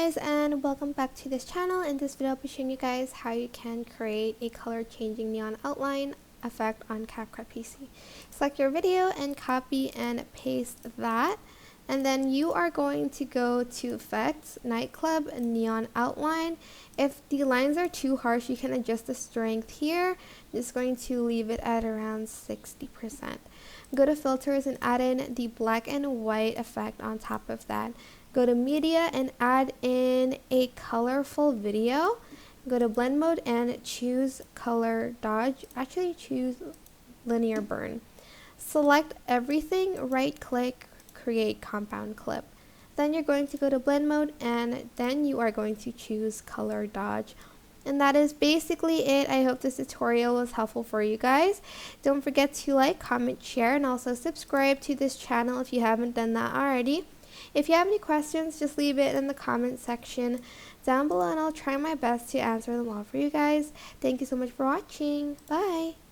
guys, and welcome back to this channel. In this video I'll be showing you guys how you can create a color changing neon outline effect on CapCut PC. Select your video and copy and paste that, and then you are going to go to Effects, Nightclub, Neon Outline. If the lines are too harsh, you can adjust the strength here. I'm just going to leave it at around 60%. Go to Filters and add in the black and white effect on top of that. Go to Media and add in a colorful video. Go to Blend Mode and choose Color Dodge. Actually choose Linear Burn. Select everything, right click, create compound clip. Then you're going to go to Blend Mode and then you are going to choose Color Dodge. And that is basically it. I hope this tutorial was helpful for you guys. Don't forget to like, comment, share, and also subscribe to this channel if you haven't done that already. If you have any questions, just leave it in the comment section down below and I'll try my best to answer them all for you guys. Thank you so much for watching. Bye!